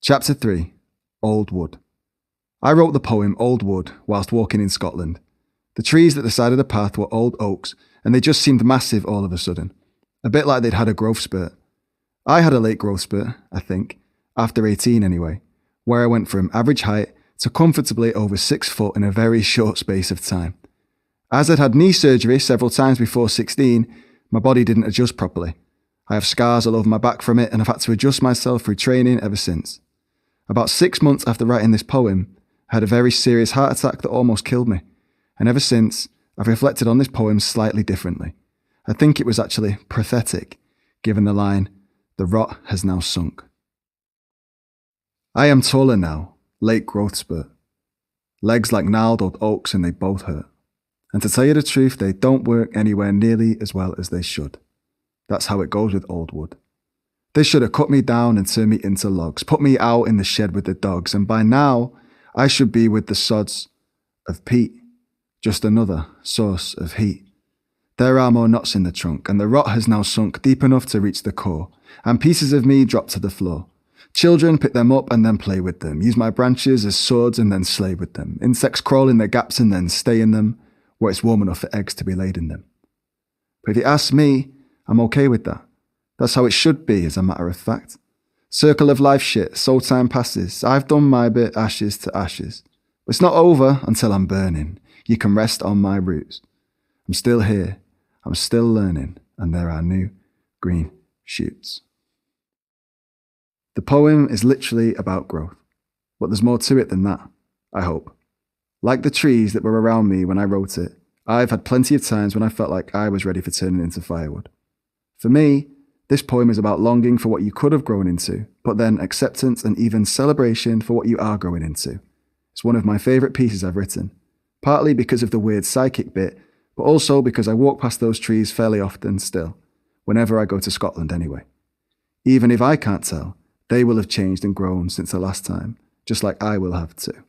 Chapter 3. Old Wood. I wrote the poem Old Wood whilst walking in Scotland. The trees at the side of the path were old oaks, and they just seemed massive all of a sudden. A bit like they'd had a growth spurt. I had a late growth spurt, I think, after 18 anyway, where I went from average height to comfortably over 6 foot in a very short space of time. As I'd had knee surgery several times before 16, my body didn't adjust properly. I have scars all over my back from it, and I've had to adjust myself through training ever since. About 6 months after writing this poem, I had a very serious heart attack that almost killed me, and ever since, I've reflected on this poem slightly differently. I think it was actually pathetic, given the line, "The rot has now sunk." I am taller now, late growth spurt. Legs like gnarled old oaks and they both hurt. And to tell you the truth, they don't work anywhere nearly as well as they should. That's how it goes with old wood. They should have cut me down and turned me into logs, put me out in the shed with the dogs, and by now, I should be with the sods of peat, just another source of heat. There are more knots in the trunk, and the rot has now sunk deep enough to reach the core, and pieces of me drop to the floor. Children pick them up and then play with them, use my branches as swords and then slay with them. Insects crawl in their gaps and then stay in them, where it's warm enough for eggs to be laid in them. But if you ask me, I'm okay with that. That's how it should be, as a matter of fact. Circle of life shit, so time passes. I've done my bit, ashes to ashes. But it's not over until I'm burning. You can rest on my roots. I'm still here, I'm still learning, and there are new green shoots. The poem is literally about growth, but there's more to it than that, I hope. Like the trees that were around me when I wrote it, I've had plenty of times when I felt like I was ready for turning into firewood. For me, this poem is about longing for what you could have grown into, but then acceptance and even celebration for what you are growing into. It's one of my favourite pieces I've written, partly because of the weird psychic bit, but also because I walk past those trees fairly often still, whenever I go to Scotland anyway. Even if I can't tell, they will have changed and grown since the last time, just like I will have too.